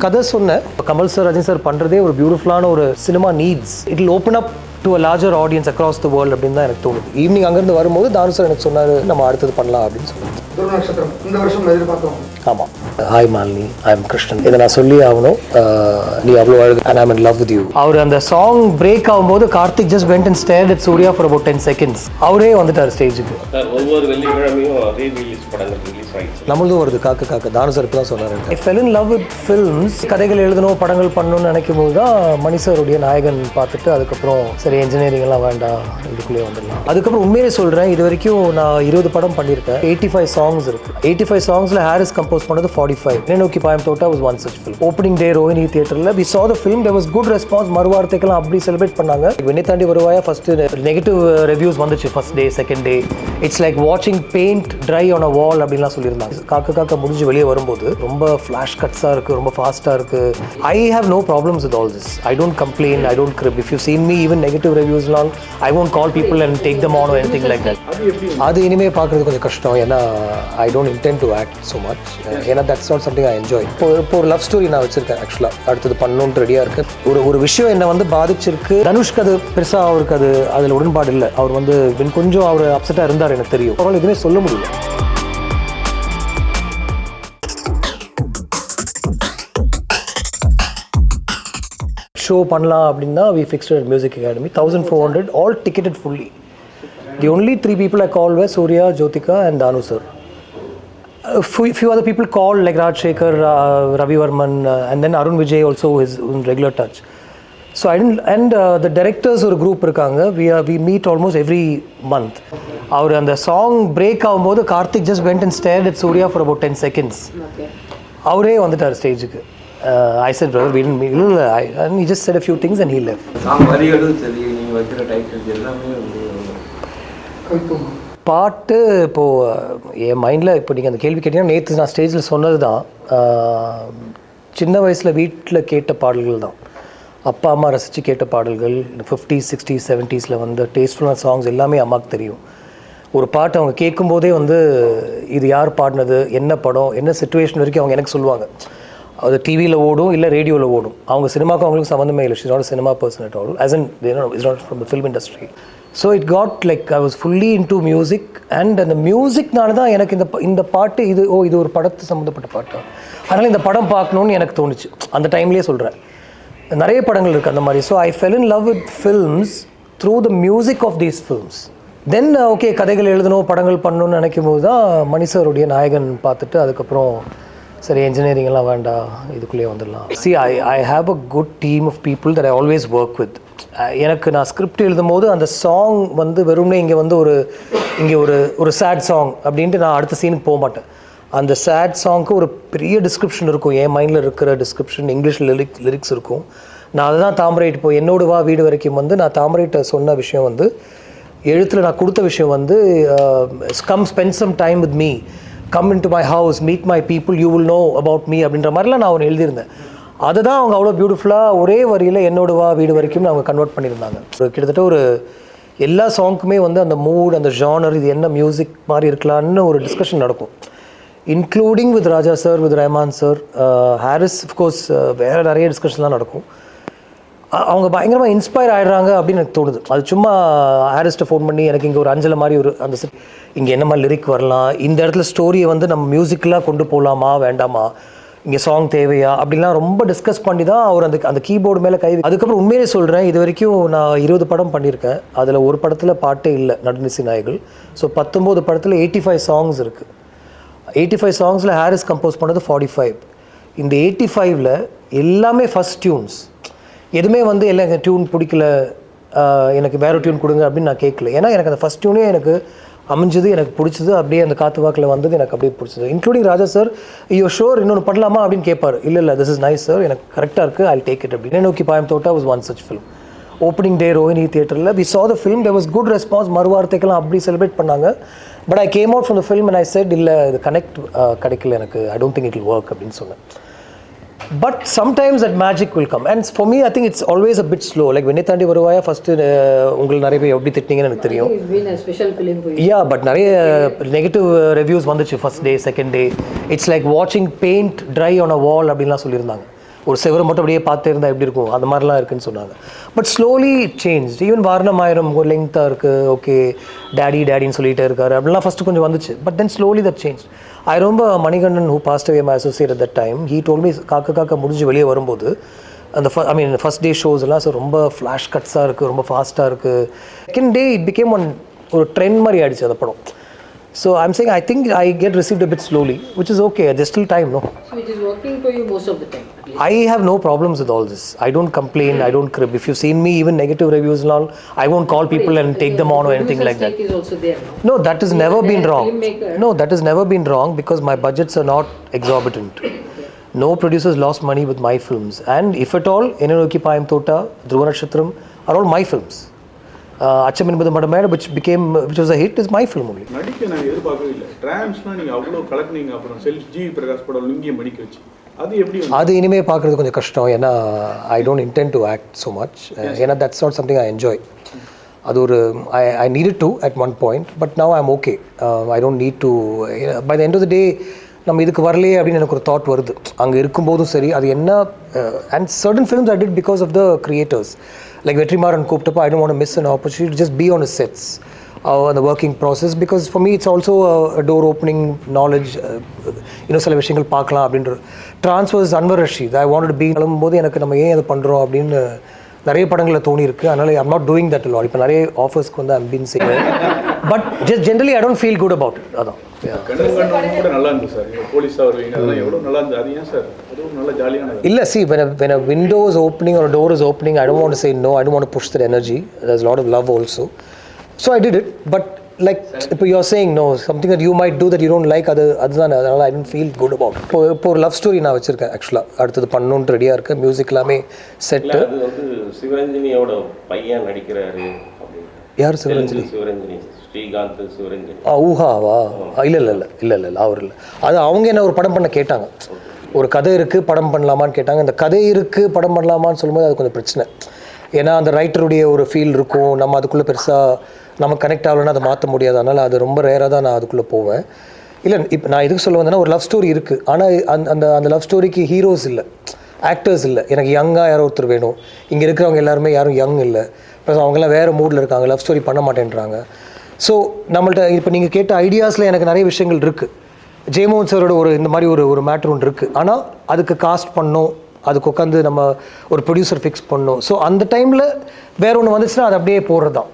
கதை சொன்னேன். Kamal sir, Rajini sir பண்ணுறதே ஒரு பியூட்டிஃபுல்லான ஒரு cinema needs. It will open up to a larger audience across the world அப்படின்னு தான் எனக்கு தோணுது. ஈவினிங் அங்கேருந்து வரும்போது தானு சார் எனக்கு சொன்னார், நம்ம அடுத்தது பண்ணலாம் அப்படின்னு சொல்லுவாங்க. நட்சத்திரம் இந்த வருஷம் எதிர்பார்த்தோம். ஆமாம். Hi Malini, I am Krishnan. இதை நான் சொல்லி ஆகணும். நீ அவ்வளோ அழகு and I'm in love with you. அவர் அந்த சாங் பிரேக் ஆகும்போது Karthik just went and stared at Surya for about 10 seconds. அவரே வந்துட்டார் ஸ்டேஜுக்கு. ஒவ்வொரு வெள்ளிக்கிழமையும் ரீ-ரிலீஸ் படங்கள் ரிலீஸ் ஆயிடுச்சு. நம்மளும் வருது காக்க காக்க. தானு சார் இப்போ தான் சொன்னார். I fell in love with films. கதைகள் எழுதணும், படங்கள் பண்ணணும்னு நினைக்கும் போது தான் மணி சாருடைய நாயகன் பார்த்துட்டு அதுக்கப்புறம் சரி இன்ஜினியரிங் எல்லாம் வேண்டாம், இதுக்குள்ளேயே வந்துடலாம். அதுக்கப்புறம் உண்மையிலே சொல்கிறேன், இது வரைக்கும் நான் 20 படம் பண்ணியிருக்கேன். 85 சாங்ஸ் இருக்கு. 85 சாங்ஸில் ஹாரிஸ் கம்போஸ் பண்ணது 45. நோக்கி பாயம் தோட்டா was one such film. Opening day Rohini தியேட்டரில் we saw the film. There was good response. மறுவார்த்தைக்கெல்லாம் அப்படி செலிப்ரேட் பண்ணாங்க. வெண்ணை தாண்டி வருவாயா ஃபர்ஸ்ட் நெகட்டிவ் ரிவ்யூஸ் வந்துச்சு. First day, second day it's like வாட்சிங் பெயிண்ட் ட்ரை ஆன் அ வால் அப்படின்லாம் சொல்லியிருந்தாங்க. காக்க காக்க முடிஞ்சு வெளியே வரும்போது ரொம்ப ஃப்ளாஷ் கட்ஸாக இருக்குது, ரொம்ப ஃபாஸ்ட்டாக இருக்குது. I have no problems with all this. I don't complain, I don't gripe. If you seen me even negative ரிவ்யூஸ்லாம் I won't call people and take them on or anything like that. அது இனிமேல் பார்க்குறது கொஞ்சம் கஷ்டம். ஏன்னா I don't intend to act so much. ஏன்னா that's not something I enjoy. இப்போ ஒரு லவ் ஸ்டோரி நான் வச்சிருக்கேன். ஆக்சுவலாக அடுத்தது பண்ணணும்னு ரெடியாக இருக்கு. ஒரு விஷயம் என்னை வந்து பாதிச்சிருக்கு. தனுஷ்க்கு அது பெருசாக அவருக்கு அதில் உடன்பாடு இல்லை. அவர் வந்து கொஞ்சம் அவர் அப்செட்டாக இருந்தார், எனக்கு தெரியும். அவரால் எதுவுமே சொல்ல முடியல. ஷோ பண்ணலாம் அப்படின்னா we fixed at Music Academy 1400 all ticketed fully. The only 3 people I called were Surya, Jyotika and Danu sir. Few other people called like Raj Shekhar, Ravi Varman, and then Arun Vijay also is in regular touch. So I didn't, and the directors ஒரு group இருக்காங்க. We meet almost every month. அவர் அந்த song break ஆகும்போது Karthik just went and stared at Surya for about 10 seconds. அவரே வந்துட்டார் ஸ்டேஜுக்கு. I said, brother, we didn't meet. And he just said a few things and he left. பாட்டு இப்போது என் மைண்டில் இப்போ நீங்கள் அந்த கேள்வி கேட்டீங்கன்னா நேற்று நான் ஸ்டேஜில் சொன்னது தான். சின்ன வயசில் வீட்டில் கேட்ட பாடல்கள் தான். அப்பா அம்மா ரசித்து கேட்ட பாடல்கள். 50s 60s 70s வந்து டேஸ்ட்ஃபுல்லான சாங்ஸ் எல்லாமே அம்மாவுக்கு தெரியும். ஒரு பாட்டு அவங்க கேட்கும்போதே வந்து இது யார் பாடினது, என்ன படம், என்ன சிச்சுவேஷன் வரைக்கும் அவங்க எனக்கு சொல்லுவாங்க. அது டிவியில் ஓடும், இல்லை ரேடியோவில் ஓடும். அவங்க சினிமாவுக்கு அவங்களுக்கு சம்மந்தமே இல்லை. She's not a cinema person at all. As in is not from the film industry. So it got like I was fully into music. And அந்த மியூசிக்னால தான் எனக்கு இந்த பாட்டு இது ஒரு படத்து சம்மந்தப்பட்ட பாட்டு, அதனால் இந்த படம் பார்க்கணுன்னு எனக்கு தோணுச்சு. அந்த டைம்லேயே சொல்கிறேன். நிறைய படங்கள் இருக்குது அந்த மாதிரி. So I fell in love with films through the music of these films. Then okay கதைகள் எழுதணும், படங்கள் பண்ணணும்னு நினைக்கும் போது தான் மணி சாருடைய நாயகன் பார்த்துட்டு அதுக்கப்புறம் சரி இன்ஜினியரிங் எல்லாம் வேண்டாம், இதுக்குள்ளேயே வந்துடலாம். See I have a good team of people that I always work with. எனக்கு நான் ஸ்கிரிப்ட் எழுதும் போது அந்த சாங் வந்து வெறும்னே இங்கே வந்து இங்கே ஒரு சேட் சாங் அப்படின்ட்டு நான் அடுத்த சீனுக்கு போக மாட்டேன். அந்த சேட் சாங்க்கு ஒரு பெரிய டிஸ்கிரிப்ஷன் இருக்கும். என் மைண்டில் இருக்கிற டிஸ்கிரிப்ஷன் இங்கிலீஷில் லிரிக்ஸ் இருக்கும். நான் அதை தான் தாமரைட்டு இப்போ என்னோட வா வீடு வரைக்கும் வந்து நான் தாமரைட்ட சொன்ன விஷயம் வந்து எழுத்தில் நான் கொடுத்த விஷயம் வந்து come spend some time with me, come into my house, meet my people, you will know about me அப்படின்ற மாதிரிலாம் நான் ஒன்று எழுதியிருந்தேன். அதை தான் அவங்க அவ்வளோ பியூட்டிஃபுல்லாக ஒரே வரியில் என்னோட வா வீடு வரைக்கும் அவங்க கன்வெர்ட் பண்ணியிருந்தாங்க. கிட்டத்தட்ட ஒரு எல்லா சாங்க்குமே வந்து அந்த மூட், அந்த ஜானர், இது என்ன மியூசிக் மாதிரி இருக்கலான்னு ஒரு டிஸ்கஷன் நடக்கும். Including with Raja sir, with Rahman sir, Harris of course, வேறு நிறைய டிஸ்கஷன்லாம் நடக்கும். அவங்க பயங்கரமாக இன்ஸ்பயர் ஆகிடுறாங்க அப்படின்னு எனக்கு தோணுது. அது சும்மா ஹாரிஸ்ட்டை ஃபோன் பண்ணி எனக்கு இங்கே ஒரு அஞ்சலை மாதிரி ஒரு அந்த இங்கே என்ன மாதிரி லிரிக் வரலாம், இந்த இடத்துல ஸ்டோரியை வந்து நம்ம மியூசிக்கெலாம் கொண்டு போகலாமா வேண்டாமா, இங்கே சாங் தேவையா அப்படிலாம் ரொம்ப டிஸ்கஸ் பண்ணி தான் அவர் அந்த கீபோர்டு மேலே அதுக்கப்புறம் உண்மையிலே சொல்கிறேன், இது வரைக்கும் நான் 20 படம் பண்ணியிருக்கேன். அதில் ஒரு படத்தில் பாட்டே இல்லை, நடுநிசி நாய்கள். ஸோ 19 படத்தில் 85 சாங்ஸ் இருக்குது. 85 சாங்ஸில் ஹாரிஸ் கம்போஸ் பண்ணது 45. இந்த 85ல் எல்லாமே ஃபஸ்ட் டியூன்ஸ். எதுவுமே வந்து எல்லாம் எனக்கு டியூன் பிடிக்கல, எனக்கு வேறு டியூன் கொடுங்க அப்படின்னு நான் கேட்கல. ஏன்னா எனக்கு அந்த ஃபஸ்ட் டியூனே எனக்கு அமைஞ்சது, எனக்கு பிடிச்சது, அப்படியே அந்த காற்று வாக்கில் வந்தது எனக்கு அப்படியே பிடிச்சது. இன்க்ளூடிங் ராஜா சார், ஐயோ ஷோர் இன்னொன்று பண்ணலாமா அப்படின்னு கேட்பார். இல்லை திஸ் இஸ் நைஸ் சார், எனக்கு கரெக்டாக இருக்குது, ஐ டேக் இட் அப்படின்னு. நோக்கி பாயம் தோட்டா was one such film. Opening டே ரோஹினி தியேட்டரில் we saw the film. There was good response. மறுவார்த்தைக்கெல்லாம் அப்படி செலிப்ரேட் பண்ணாங்க. But I came out from the film and I set இல்லை இது கனெக்ட் கிடைக்கல எனக்கு, I don't think it will work அப்படின்னு சொன்னேன். But sometimes that magic will come. And for me, I think it's always a bit slow. Like வெண்ணை தாண்டி வருவாயா first உங்களுக்கு நிறைய பேர் எப்படி திட்டிங்கன்னு எனக்கு தெரியும். Yeah, but நிறைய நெகட்டிவ் ரிவ்யூஸ் வந்துச்சு first day, second day. It's like வாட்சிங் பெயிண்ட் ட்ரை ஆன் அ வால் அப்படின்லாம் சொல்லியிருந்தாங்க. ஒரு செவரை மட்டும் அப்படியே பார்த்து இருந்தால் எப்படி இருக்கும் அந்த மாதிரிலாம் இருக்குன்னு சொன்னாங்க. But slowly change. Even Vaaranam Aayiram ஒரு லெங்க்த்தாக இருக்குது, ஓகே டேடின்னு சொல்லிகிட்டே இருக்காரு அப்படிலாம் ஃபஸ்ட்டு கொஞ்சம் வந்துச்சு. But then slowly that change. I ரொம்ப Manikandan who passed away my associate at that time, he told me காக்க முடிஞ்சு வெளியே வரும்போது அந்த ஃபஸ்ட் டே ஷோஸ் எல்லாம் ஸோ ரொம்ப ஃப்ளாஷ் கட்ஸாக இருக்குது, ரொம்ப ஃபாஸ்ட்டாக இருக்குது. செகண்ட் டே இட் பிகேம் ஒரு ட்ரெண்ட் மாதிரி ஆகிடுச்சு அந்த படம். So I'm saying I think I get received a bit slowly, which is okay. There's still time, no? So it is working for you most of the time, at least. I have no problems with all this. I don't complain, I don't crib. If you've seen me, even negative reviews and all, I won't call people and take them on or anything like that. Is also there, no? No, that has never been wrong. Filmmaker. No, that has never been wrong because my budgets are not exorbitant. No producers lost money with my films. And if at all, Ennoki Payam Tota, Dhruva Nakshatram are all my films. அச்சம் என்பது மடமேட which was a hit is my film only. நடிக்க நான் எதிர்பார்க்கவே இல்லை. டிராம்ஸ்னா நீங்கள் அவ்வளோ கலக்குனீங்க. அப்புறம் GV Prakash படம் லுங்கியை மடிக்க வச்சு அது எப்படி? அது இனிமேல் பார்க்குறது கொஞ்சம் கஷ்டம். ஏன்னா I don't intend to act so much. ஏன்னா that's not something I enjoy. அது ஒரு I needed to at one point, but now I am okay. I don't need to. By the end of the day நம்ம இதுக்கு வரலையே அப்படின்னு எனக்கு ஒரு thought வருது. அங்கே இருக்கும்போதும் சரி அது என்ன. And certain films I did because of the creators. Like Vetrimaran கூப்பிட்டப்போ I don't want to miss an opportunity to just be on his sets and the working process, because for me it's also a door opening knowledge. சில விஷயங்கள் பார்க்கலாம் அப்படின்ற transfers. Anwar Rasheed I wanted to be போது எனக்கு நம்ம ஏன் அதை பண்ணுறோம் அப்படின்னு நிறைய படங்களில் தோணி இருக்குது. அதனால் I'm not doing that a lot. இப்போ நிறைய ஆஃபர்ஸ்க்கு வந்து I'm been saying, but just generally I don't feel good about it. அதான் கூட நல்லா இருந்துச்சு சார். போலீஸாக வருவீங்க, அதெல்லாம் எவ்வளோ நல்லா இருந்தது. அது ஏன் சார் அதுவும் நல்ல ஜாலியானது இல்லை. See, when a window is opening or a door is opening, I don't want to say no. I don't want to push that energy. There's a lot of love also. So I did it. But like இப்போ you're saying no, something that you might do that you don't like, அதுதான். அதனால் I don't feel good about it. இப்போ ஒரு love story நான் வச்சுருக்கேன் ஆக்சுவலாக. அடுத்தது பண்ணணுன்ட்டு ரெடியாக இருக்கேன். மியூசிக் எல்லாமே செட்டு. அது வந்து சிவரஞ்சனியோட பையன் நடிக்கிறாரு. யார் சிவரஞ்சனி? ஸ்ரீகாந்த் சிவரஞ்சனி. ஊஹாவா? இல்லை அவர் இல்லை. அது அவங்க என்ன ஒரு படம் பண்ண கேட்டாங்க. ஒரு கதை இருக்குது படம் பண்ணலாமான்னு கேட்டாங்க. அந்த கதை இருக்குது படம் பண்ணலாமான்னு சொல்லும்போது அது கொஞ்சம் பிரச்சனை. ஏன்னா அந்த ரைட்டருடைய ஒரு ஃபீல் இருக்கும். நம்ம அதுக்குள்ளே பெருசாக நம்ம கனெக்ட் ஆகலைன்னா அதை மாற்ற முடியாது. அதனால் அது ரொம்ப ரேராக தான் நான் அதுக்குள்ளே போவேன். இல்லை இப்போ நான் எதுக்கு சொல்ல வந்தேன்னா ஒரு லவ் ஸ்டோரி இருக்குது. ஆனால் அந்த லவ் ஸ்டோரிக்கு ஹீரோஸ் இல்லை, ஆக்டர்ஸ் இல்லை. எனக்கு யங்காக யாரோ ஒருத்தர் வேணும். இங்கே இருக்கிறவங்க எல்லாருமே யாரும் யங் இல்லை. ப்ளஸ் அவங்கெல்லாம் வேறு மூடில் இருக்காங்க, லவ் ஸ்டோரி பண்ண மாட்டேன்றாங்க. ஸோ நம்மள்ட்ட இப்போ நீங்கள் கேட்ட ஐடியாஸில் எனக்கு நிறைய விஷயங்கள் இருக்குது. ஜெயமோகன் சாரோட இந்த மாதிரி ஒரு மேட்ரு ஒன்று இருக்குது. ஆனால் அதுக்கு காஸ்ட் பண்ணோம், அதுக்கு உட்காந்து நம்ம ஒரு ப்ரொடியூசர் ஃபிக்ஸ் பண்ணோம். ஸோ அந்த டைமில் வேறு ஒன்று வந்துச்சுன்னா அது அப்படியே போடுறது தான்.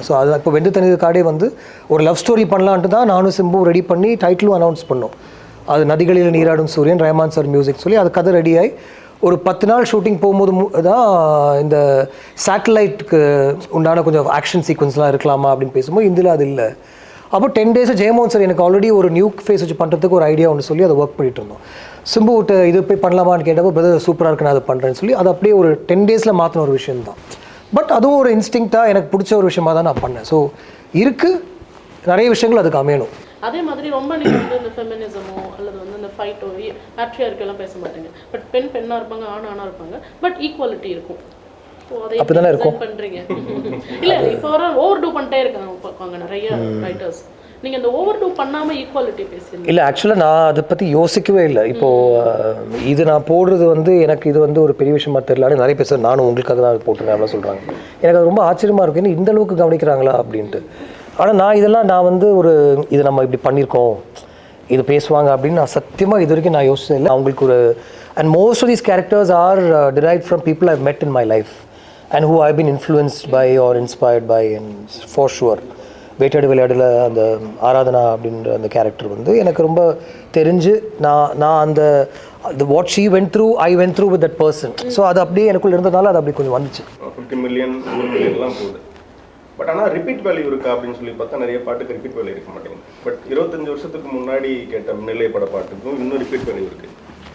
ஸோ அது இப்போ வெண்டு தனி காடே வந்து ஒரு லவ் ஸ்டோரி பண்ணலான்ட்டு தான் நானும் சிம்பு ரெடி பண்ணி டைட்டிலும் அனௌன்ஸ் பண்ணோம். அது நதிகளில் நீராடும் சூரியன், ரஹ்மான் சார் மியூசிக் சொல்லி அது கதை ரெடியாகி ஒரு 10 நாள் ஷூட்டிங் போகும்போது தான் இந்த சேட்டலைட்டுக்கு உண்டான கொஞ்சம் ஆக்ஷன் சீக்வன்ஸ்லாம் இருக்கலாமா அப்படின்னு பேசும்போது இதில் அது இல்லை. அப்போ 10 days ஜெயமோகன் சார் எனக்கு ஆல்ரெடி ஒரு நியூ ஃபேஸ் வச்சு பண்ணுறதுக்கு ஒரு ஐடியா ஒன்று சொல்லி அதை ஒர்க் பண்ணிட்டு இருந்தோம். சிம்பு விட்டு இது போய் பண்ணலாமான்னு கேட்டப்போ பிரதர் சூப்பராக இருக்கு நான் அதை பண்ணுறேன்னு சொல்லி அதை அப்படியே ஒரு 10 days மாற்றின ஒரு விஷயம் தான். பட் அதுவும் ஒரு இன்ஸ்டிங்க்டாக எனக்கு பிடிச்ச ஒரு விஷயமாக தான் நான் பண்ணேன். ஸோ இருக்குது நிறைய விஷயங்கள் அதுக்கு அமையணும். அதே மாதிரி ரொம்ப நீங்கள் வந்து இந்த ஃபெமினிசமோ அல்லது வந்து இந்த ஃபைட்டோ பேட்ரியார்க்கெல்லாம் பேச மாட்டீங்க. பட் பெண்ணாக இருப்பாங்க, ஆணாக இருப்பாங்க, பட் ஈக்குவாலிட்டி இருக்கும். அப்படிதானே இருக்கும் பண்ணுறீங்க. இல்லை இப்போ வர ஓவர் டூ பண்ணிட்டே இருக்காங்க நிறைய ரைட்டர்ஸ். நீங்கள் இந்த ஓவர் டூ பண்ணாமல் ஈக்குவாலிட்டி பேசுறீங்க. இல்லை ஆக்சுவலாக நான் அதை பற்றி யோசிக்கவே இல்லை. இப்போது இது நான் போடுறது வந்து எனக்கு இது வந்து ஒரு பெரிய விஷயமா தெரியலான்னு நிறைய பேர் நானும் உங்களுக்காக தான் போட்டுருக்கேன் அப்படிலாம் சொல்கிறாங்க. எனக்கு அது ரொம்ப ஆச்சரியமாக இருக்கும். ஏன்னா இந்த அளவுக்கு கவனிக்கிறாங்களா அப்படின்ட்டு. ஆனால் நான் வந்து இது நம்ம இப்படி பண்ணியிருக்கோம், இது பேசுவாங்க அப்படின்னு நான் சத்தியமாக இது வரைக்கும் நான் யோசிச்சது இல்லை. அவங்களுக்கு and most of these characters are derived from people I've met in my life and who I've been influenced by or inspired by, and for sure வேட்டையாடு விளையாடல அந்த ஆராதனா அப்படின்ற அந்த கேரக்டர் வந்து எனக்கு ரொம்ப தெரிஞ்சு நான் அந்த what she vent through I went through with that person. So அது அப்படியே எனக்குள்ள இருந்ததுனால அது அப்படி கொஞ்சம் வந்துச்சு. 50 மில்லியன் 100 மில்லியன்லாம் போகுது. பட் ஆனால் ரிப்பீட் வேல்யூ இருக்கா அப்படின்னு சொல்லி பார்த்தா நிறைய பாட்டுக்கு ரிப்பீட் வேல்யூ இருக்க மாட்டேங்குது. பட் 25 வருஷத்துக்கு முன்னாடி கேட்ட நிலை பட பாட்டுக்கும் இன்னும் ரிப்பீட் வேல்யூ இருக்குது.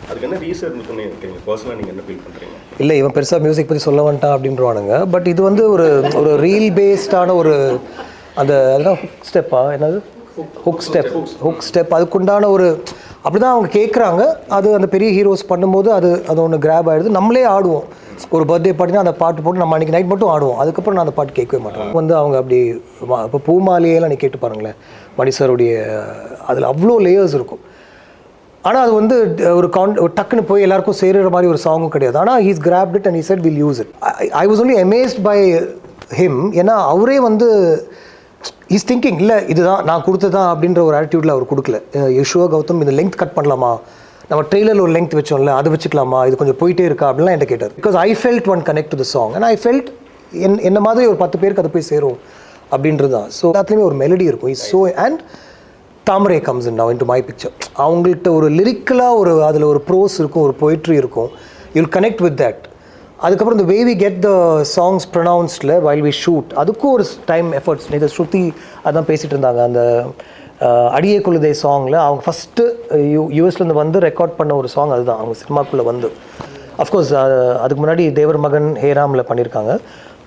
அதுக்கு என்ன ரீசன் இருக்குன்னு இருக்கீங்க பர்சனலாக நீங்கள் என்ன ஃபீல் பண்ணுறீங்க? இல்லை இவன் பெருசாக மியூசிக் பற்றி சொல்ல வேண்டாம் அப்படின்றவானுங்க. பட் இது வந்து ஒரு ரீல் பேஸ்டான அந்த அதெல்லாம் ஹுக் ஸ்டெப்பா என்னது ஹுக் ஸ்டெப் அதுக்குண்டான அப்படி தான் அவங்க கேட்குறாங்க. அது அந்த பெரிய ஹீரோஸ் பண்ணும்போது அது ஒன்று கிராப் ஆகிடுது. நம்மளே ஆடுவோம். ஒரு பர்த்டே பார்ட்டினா அந்த பாட்டு போட்டு நம்ம அன்றைக்கி நைட் மட்டும் ஆடுவோம். அதுக்கப்புறம் நான் அந்த பாட்டு கேட்கவே மாட்டேன். வந்து அவங்க அப்படி இப்போ பூமாலையெல்லாம் நீ கேட்டு பாருங்களேன், மணி சாருடைய அதில் அவ்வளோ லேயர்ஸ் இருக்கும். ஆனால் அது வந்து ஒரு டக்குன்னு போய் எல்லாருக்கும் சேருற மாதிரி ஒரு சாங்கும் கிடையாது. ஆனால் he's craft it and he said will use it. I was only amazed by him. ஏன்னா அவரே வந்து இஸ் திங்கிங் இல்லை இதுதான் நான் கொடுத்ததான் அப்படின்ற ஒரு ஆட்டிடியூடில் அவர் கொடுக்கல. யஷ்வா கௌதம் இந்த லெங்க் கட் பண்ணலாமா, நம்ம ட்ரெய்லரில் ஒரு லெங்க் வச்சோம்ல அதை வச்சுக்கலாமா, இது கொஞ்சம் போயிட்டே இருக்கா அப்படின்லாம் என்கிட்ட கேட்டார். Because I felt one connect to the song and I felt என்ன மாதிரி ஒரு 10 பேருக்கு அது போய் சேரும் அப்படின்றது தான். ஸோ எல்லாத்துலேயுமே ஒரு மெலடி இருக்கும். Is so and Thamarai comes in now in to my picture. அவங்கள்ட்ட ஒரு லிரிக்கலாக ஒரு அதில் ஒரு ப்ரோஸ் இருக்கும், ஒரு பொயிட்ரி இருக்கும். You will connect with that. அதுக்கப்புறம் இந்த way we get the songs ப்ரொனவுன்ஸ்டில் வைல் வி ஷூட் அதுக்கும் ஒரு டைம் எஃபர்ட்ஸ். இதை ஸ்ருதி அதான் பேசிகிட்டு இருந்தாங்க. அந்த அடியே கொள்ளுதே சாங்கில் அவங்க ஃபஸ்ட்டு யூஎஸ்லேருந்து வந்து ரெக்கார்ட் பண்ண ஒரு சாங் அதுதான் அவங்க சினிமாக்குள்ளே வந்து. அஃப்கோர்ஸ் அதுக்கு முன்னாடி தேவர் மகன் ஹேராமில் பண்ணியிருக்காங்க.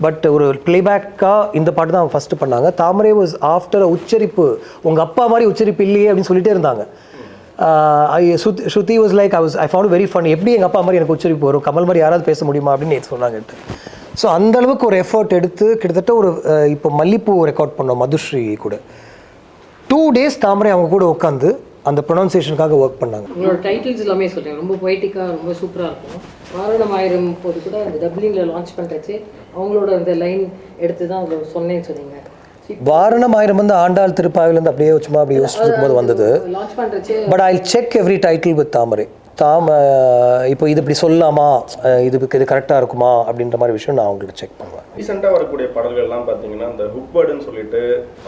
பட் ஒரு பிளேபேக்காக இந்த பாட்டு தான் அவங்க ஃபஸ்ட்டு பண்ணாங்க. தாமரை வாஸ் ஆஃப்டர் உச்சரிப்பு, உங்கள் அப்பா மாதிரி உச்சரிப்பு இல்லையே அப்படின்னு சொல்லிட்டே இருந்தாங்க. Shruti was like I found very fun, எப்படி எங்கள் அப்பா மாதிரி எனக்கு உச்சரிப்பு வரும், கமல் மாதிரி யாராவது பேச முடியுமா அப்படின்னு நேற்று சொன்னாங்க. ஸோ அந்தளவுக்கு ஒரு எஃபர்ட் எடுத்து கிட்டத்தட்ட ஒரு இப்போ மல்லிப்பூ ரெக்கார்ட் பண்ணோம் மதுஸ்ரீ கூட. 2 days தாமரை அவங்க கூட உட்காந்து அந்த ப்ரொனன்சியேஷனுக்காக ஒர்க் பண்ணாங்க. உங்களோட டைட்டில்ஸ் எல்லாமே சொல்கிறேன், ரொம்ப பொய்ட்டிக்காக ரொம்ப சூப்பராக இருக்கும். வாரணம் ஆயிரம் போது கூட அந்த டப்ளிங்கில் லான்ச் பண்ணுறச்சு அவங்களோட அந்த லைன் எடுத்து தான் அதில் சொன்னேன்னு சொன்னீங்க. வாரணம் ஆயிரம் வந்து ஆண்டாள் திருப்பாவிலேருந்து அப்படியே சும்மா அப்படி யோசிச்சுட்டு இருக்கும்போது வந்தது. லான்ச் பண்ணுறச்சு but I check every title with Thamarai. இப்போ இது இப்படி சொல்லலாமா, இது கரெக்டாக இருக்குமா அப்படின்ற மாதிரி விஷயம் நான் அவங்களுக்கு செக் பண்ணுவேன். ரீசெண்டாக வரக்கூடிய பாடல்கள்லாம் பார்த்தீங்கன்னா அந்த ஹுக் வேர்டுன்னு சொல்லிட்டு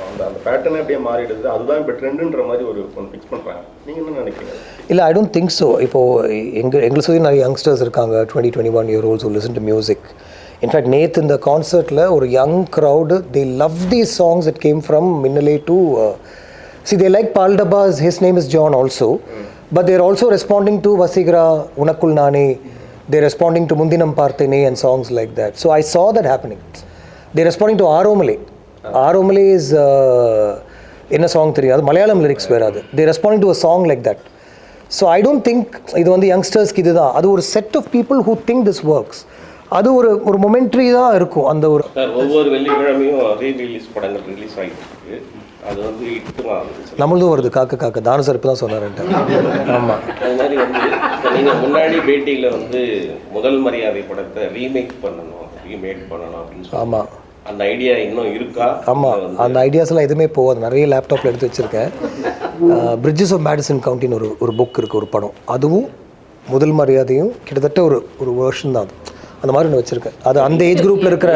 அந்த பேட்டர்னே அப்படியே மாறிடுது, அதுதான் இப்போ ட்ரெண்டுன்ற மாதிரி ஒரு ஃபிக்ஸ் பண்ணுறாங்க. நீங்கள் என்ன நினைக்கிறீங்க? இல்லை, ஐ டோன்ட் திங்க் ஸோ. இப்போது எங்களை சுற்றி நிறைய யங்ஸ்டர்ஸ் இருக்காங்க, 20-21 year olds who listen to music. In fact நேற்று இந்த கான்சர்ட்டில் ஒரு young crowd, they love these songs it came from Minnale to see they like Paul Dabba's His Name is John also, but they're also responding to Vasigara, Unakul Nane, they're responding to Mundinam Partene and songs like that. So I saw that happening. They're responding to Aromale. Aromale is in a song theriyadu, Malayalam lyrics veradu. They're responding to a song like that. So I don't think idu vandu youngsters ku idudha, adu ஒரு set of people who think this works. அது ஒரு momentary தான் இருக்கும். அந்த ஒரு ஒவ்வொரு வெள்ளிக்கிழமையும் rerelease படங்கள் ரிலீஸ் ஆகிட்டு இருக்கு. அது வந்து நம்மளதும் வருது. காக்க காக்க தானு சார் இப்போ தான் சொன்னார்ன்ட்டு. ஆமாம், அது மாதிரி வந்து இப்போ நீங்கள் முன்னாடி பேட்டியில் வந்து முதல் மரியாதை படத்தை ரீமேக் பண்ணணும் அப்படின்னு சொல்லி. ஆமாம், அந்த ஐடியா இன்னும் இருக்கா? ஆமாம், அந்த ஐடியாஸ்லாம் எதுவுமே போகாது. நிறைய லேப்டாப்பில் எடுத்து வச்சுருக்கேன். பிரிட்ஜஸ் ஆஃப் மேடிசன் கவுண்டின்னு ஒரு புக் இருக்குது, ஒரு படம். அதுவும் முதல் மரியாதையும் கிட்டத்தட்ட ஒரு வேர்ஷன் தான். அது அந்த மாதிரி ஒன்று வச்சுருக்கேன். அது அந்த ஏஜ் குரூப்பில் இருக்கிற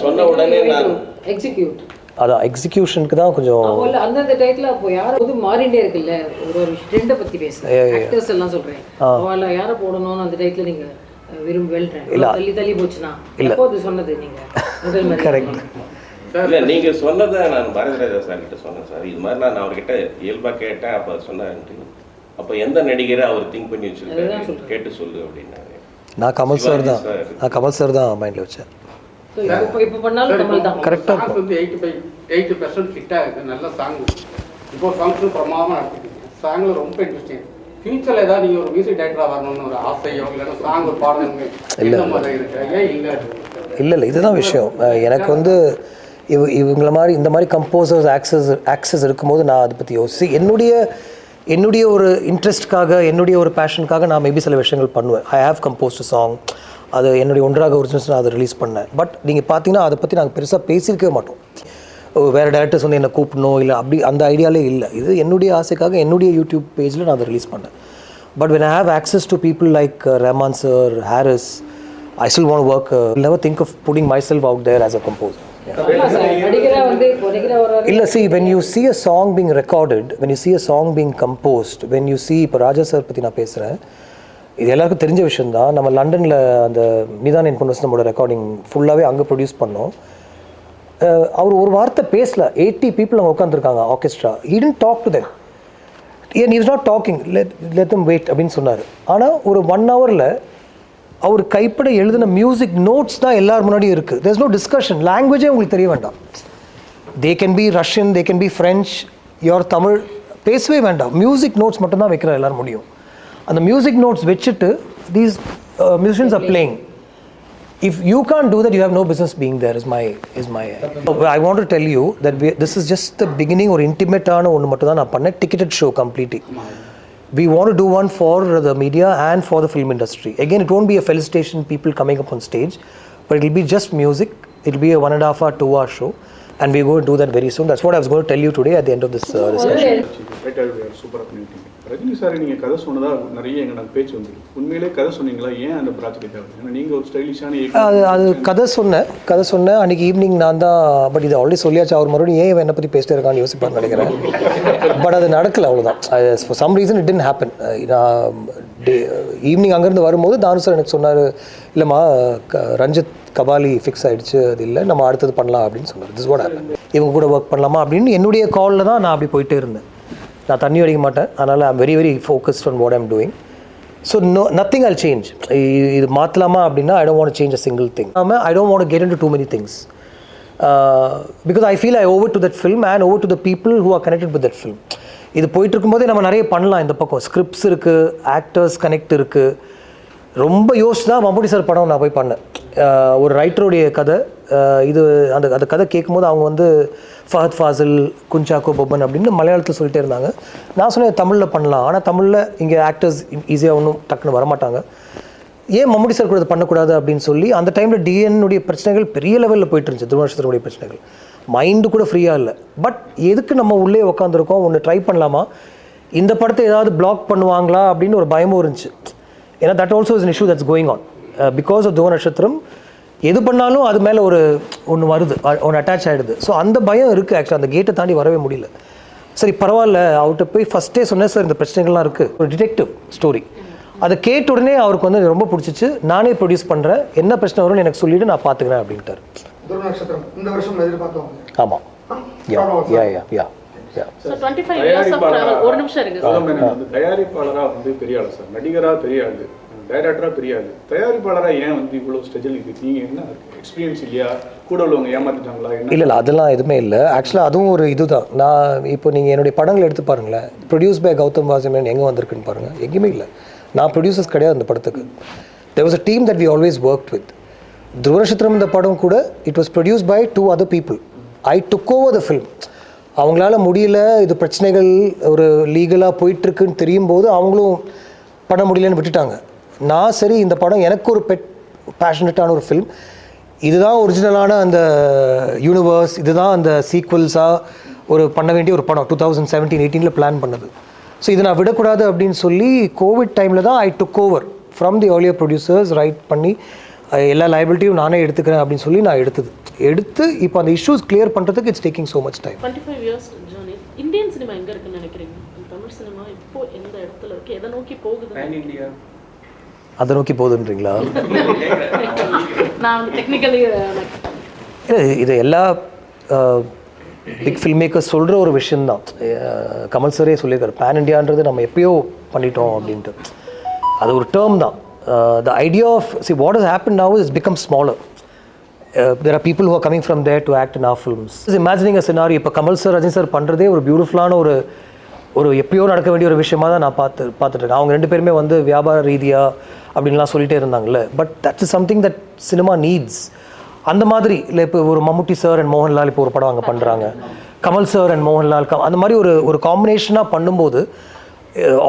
சொன்ன உடனே நான் எக்ஸிக்யூட் அதான் எக்ஸிக்யூஷனுக்கு தான் கொஞ்சம் அந்தந்த டைட்டில் அப்போ யாரும் வந்து மாறிண்டே இருக்குல்ல. ஒரு ட்ரெண்டை பற்றி பேசுகிறேன், ஆக்டர்ஸ் எல்லாம் சொல்கிறேன். அவளை யாரை போடணும்னு அந்த டைட்டில் நீங்கள் விரும்பி வெல்றேன் தள்ளி போச்சுன்னா எப்போது சொன்னது நீங்கள்? கரெக்ட். இல்லை, நீங்கள் சொன்னதை நான் பாரதிராஜா சார் கிட்ட சொன்னேன் சார். இது மாதிரி நான் அவர்கிட்ட இயல்பாக கேட்டேன். அப்போ சொன்னேன், அப்போ எந்த நடிகரை அவர் திங்க் பண்ணி வச்சுருக்காரு கேட்டு சொல்லு அப்படின்னாரு. நான் கமல் சார் தான் மைண்டில் வச்சேன். இப்போ பண்ணாலும் கமல் தான் கரெக்டாக சாங்ஸ் வந்து 80% ஹிட் ஆகுது. நல்ல சாங். இப்போ சாங்ஸும் பிரமாதமாக நடத்திருக்கீங்க. சாங்கில் ரொம்ப இன்ட்ரெஸ்டிங். ஃபியூச்சரில் ஏதாவது நீங்கள் ஒரு மியூசிக் டைரக்டராக வரணும்னு ஒரு ஆசையோ இல்லைன்னா சாங் ஒரு பாடணுங்க இல்லை மாதிரி இருக்கு? ஏன் இல்லை இதுதான் விஷயம். எனக்கு வந்து இவங்கள மாதிரி இந்த மாதிரி கம்போசர்ஸ் ஆக்சஸ் இருக்கும்போது நான் அதை பற்றி யோசிச்சு என்னுடைய ஒரு இன்ட்ரெஸ்ட்காக, என்னுடைய ஒரு பேஷனுக்காக நான் மேபி சில விஷயங்கள் பண்ணுவேன். I have composed song. அது என்னுடைய ஒன்றாக ஒரிஜினல்ஸ் நான் அதை ரிலீஸ் பண்ணேன். பட் நீங்கள் பார்த்தீங்கன்னா அதை பற்றி நாங்கள் பெருசாக பேசியிருக்கவே மாட்டோம். வேறு டேரக்டர்ஸ் வந்து என்னை கூப்பிடணும் இல்லை அப்படி அந்த ஐடியாலே இல்லை. இது என்னுடைய ஆசைக்காக என்னுடைய யூடியூப் பேஜில் நான் அதை ரிலீஸ் பண்ணேன். But when I have access to people like Rahman sir, Harris, I still want to work. I'll never think of putting myself out there as a composer. இல்லை, see, when you see a song being recorded, when you see a song being composed, when you see, இப்போ ராஜா sir பற்றி நான் பேசுகிறேன், இது எல்லாருக்கும் தெரிஞ்ச விஷயந்தான். நம்ம லண்டனில் அந்த மீதான் என் பொண்ணு நம்மளோட ரெக்கார்டிங் ஃபுல்லாகவே அங்கே ப்ரொடியூஸ் பண்ணோம். அவர் ஒரு வார்த்தை பேசல. 80 people அங்கே உட்காந்துருக்காங்க orchestra. he didn't talk to them. he was not talking. let them wait அப்படின்னு சொன்னார். ஆனால் ஒரு 1 hourல அவர் கைப்பட எழுதின மியூசிக் நோட்ஸ் தான் எல்லார் முன்னாடியும் இருக்குது. there's no discussion. லாங்குவேஜே உங்களுக்கு தெரிய வேண்டாம். they can be Russian, they can be French, your Tamil, பேசவே வேண்டாம். மியூசிக் நோட்ஸ் மட்டும்தான் வைக்கிற எல்லாரும் முடியும். அந்த மியூசிக் நோட்ஸ் வச்சுட்டு these musicians are playing. If you can't do that, you have no business being there is my I want to tell you that this is just the beginning. ஒரு இன்டிமேட்டான ஒன்று மட்டும் தான் நான் பண்ணேன். ticketed show completely. we want to do one for the media and for the film industry. Again, it won't be a felicitation, people coming up on stage, but it will be just music. It will be a 1.5 hour, 2 hour show, and we're going to do that very soon. That's what I was going to tell you today at the end of this discussion. சூப்பராக பண்ணிட்டீங்க. Rajini sir நீங்கள் கதை சொன்னதா நிறைய எங்கள் பேச்சு வந்துருக்கு. உண்மையிலே கதை சொன்னீங்களா? ஏன் அந்த ப்ராஜெக்ட் தேவை? ஏன்னா நீங்கள் ஒரு ஸ்டைலிஷான அது கதை சொன்னேன் அன்றைக்கி ஈவினிங் நான் தான். பட் இது ஆல்ரெடி சொல்லியாச்சு. அவர் மறுபடியும் ஏன் என்னை பற்றி பேசிட்டே இருக்கான்னு யோசிப்பான்னு நினைக்கிறேன். பட் அது நடக்கல, அவ்வளோதான். For some reason it didn't happen. நான் ஈவினிங் அங்கேருந்து வரும்போது தானு சார் எனக்கு சொன்னார், இல்லைம்மா ரஞ்சித் கபாலி ஃபிக்ஸ் ஆகிடுச்சு, அது இல்லை நம்ம அடுத்தது பண்ணலாம் அப்படின்னு சொன்னார். This what happen. இவங்க கூட ஒர்க் பண்ணலாமா அப்படின்னு என்னுடைய காலில் தான் நான் அப்படி போயிட்டே இருந்தேன். நான் தண்ணி அடிக்க மாட்டேன், அதனால் I'm very very focused on what I'm doing. So nothing I'll change. இது மாற்றலாமா அப்படின்னா I don't want change a single thing. I don't want get into too many things because I feel I over to that film and over to the people who are connected with that film. இது போயிட்டு இருக்கும்போதே நம்ம நிறைய பண்ணலாம். இந்த பக்கம் scripts இருக்குது, actors connect இருக்குது. ரொம்ப யோசிச்சு தான் மம்முட்டி சார் படம் நான் போய் பண்ணேன். ஒரு ரைட்டருடைய கதை இது. அந்த கதை கேட்கும்போது அவங்க வந்து ஃபஹத் ஃபாசில், குஞ்சாக்கோ பொப்பன் அப்படின்னு மலையாளத்தில் சொல்லிட்டே இருந்தாங்க. நான் சொன்னேன் தமிழில் பண்ணலாம், ஆனால் தமிழில் இங்கே ஆக்டர்ஸ் ஈஸியாக ஒன்றும் டக்குன்னு வரமாட்டாங்க, ஏன் மம்முட்டி சார் கூட பண்ணக்கூடாது அப்படின்னு சொல்லி அந்த டைமில் டிஎன்னுடைய பிரச்சனைகள் பெரிய லெவலில் போயிட்டு இருந்துச்சு. துருவநட்சத்திரனுடைய பிரச்சனைகள் மைண்டு கூட ஃப்ரீயாக இல்லை. பட் எதுக்கு நம்ம உள்ளே உட்காந்துருக்கோம், ஒன்று ட்ரை பண்ணலாமா, இந்த படத்தை ஏதாவது பிளாக் பண்ணுவாங்களா அப்படின்னு ஒரு பயமும் இருந்துச்சு. ஏன்னா that also is an issue that's going on because of Dhruva Natchathiram. எது பண்ணாலும் அது மேலே ஒன்று வருது, ஒன்று அட்டாச் ஆகிடுது. ஸோ அந்த பயம் இருக்குது. ஆக்சுவலாக அந்த கேட்டை தாண்டி வரவே முடியல. சரி பரவாயில்ல, அவர்கிட்ட போய் ஃபஸ்ட்டே சொன்னேன், சார் இந்த பிரச்சனைகள்லாம் இருக்குது, ஒரு டிடெக்டிவ் ஸ்டோரி. அதை கேட்ட உடனே அவருக்கு வந்து ரொம்ப பிடிச்சிச்சு. நானே ப்ரொடியூஸ் பண்ணுறேன், என்ன பிரச்சனை வரும்னு எனக்கு சொல்லிவிட்டு நான் பார்த்துக்கிறேன் அப்படின்ட்டார். துருவ நட்சத்திரம் இந்த வருஷம் எதிர்பார்த்தோம். ஆமாம். யா So 25 years of travel. ஒரு நிமிஷம் இருங்க சார். தயாரிப்பாளராக வந்து பெரிய ஆளு சார், நடிகராக பெரிய ஆளு, டைரக்டராக பெரிய ஆளு, தயாரிப்பாளராக ஏன் வந்து இவ்வளோ ஸ்ட்ரகிள் இருக்குது? நீங்கள் என்ன எக்ஸ்பீரியன்ஸ் இல்லையா? கூட உள்ளவங்க ஏமாற்றிட்டாங்களா? இல்லை அதெல்லாம் எதுவுமே இல்லை. ஆக்சுவலாக அதுவும் ஒரு இதுதான். நான் இப்போ நீங்கள் என்னுடைய படங்கள் எடுத்து பாருங்களேன், ப்ரொடியூஸ் பை கௌதம் வாசுதேவன் எங்கே வந்திருக்குன்னு பாருங்கள், எங்கேயுமே இல்லை. நான் ப்ரொடியூசர்ஸ் கிடையாது அந்த படத்துக்கு. there was a team that we always worked with. துருவ நட்சத்திரம் இந்த படம் கூட it was produce by 2 other people. I took over the film. அவங்களால முடியல, இது பிரச்சனைகள் ஒரு லீகலாக போயிட்டுருக்குன்னு தெரியும் போது அவங்களும் பண்ண முடியலன்னு விட்டுட்டாங்க. நான் சரி இந்த படம் எனக்கு ஒரு பேஷனட்டான ஒரு ஃபில்ம், இதுதான் ஒரிஜினலான அந்த யூனிவர்ஸ், இதுதான் அந்த சீக்வல்ஸாக ஒரு பண்ண வேண்டிய ஒரு படம் 2017-18 பிளான் பண்ணது. ஸோ இதை நான் விடக்கூடாது அப்படின்னு சொல்லி கோவிட் டைமில் தான் I took over from the earlier producers. Right பண்ணி எல்லா லைபிலிட்டியும் நானே எடுத்துக்கிறேன் அப்படின்னு சொல்லி நான் எடுத்து இப்போ அந்த இஷ்யூஸ் கிளியர் பண்ணுறதுக்கு it's taking so much time. 25 years journey. Indian cinema எங்கே இருக்குன்னு நினைக்கிறீங்க? தமிழ் சினிமா இப்போ எந்த இடத்துல இருக்குது, எதை நோக்கி போகுது? இந்தியா அதை நோக்கி போகுதுன்றீங்களா? நான் டெக்னிக்கலி இது எல்லா பிக் ஃபில்ம் மேக்கர்ஸ் சொல்கிற ஒரு விஷயந்தான். கமல் சரே சொல்லியிருக்காரு, பேன் இண்டியான்றது நம்ம எப்பயோ பண்ணிட்டோம் அப்படின்ட்டு. அது ஒரு டேர்ம் தான். The idea of, see what has happened now is become smaller. There are people who are coming from there to act in our films. Imagining a scenario, இப்போ கமல் சார் ரஜினி சார் பண்ணுறதே ஒரு பியூட்டிஃபுல்லான ஒரு எப்பயோ நடக்க வேண்டிய ஒரு விஷயமாக தான் நான் பார்த்துட்ருக்கேன். அவங்க 2 பேருமே வந்து வியாபார ரீதியாக அப்படின்லாம் சொல்லிகிட்டே இருந்தாங்கல்ல. But that is something that cinema needs. அந்த மாதிரி இல்லை, இப்போ ஒரு மம்முட்டி சார் அண்ட் மோகன்லால் இப்போ ஒரு படம் அங்கே பண்ணுறாங்க, கமல் சார் அண்ட் மோகன்லால் அந்த மாதிரி ஒரு காம்பினேஷனாக பண்ணும்போது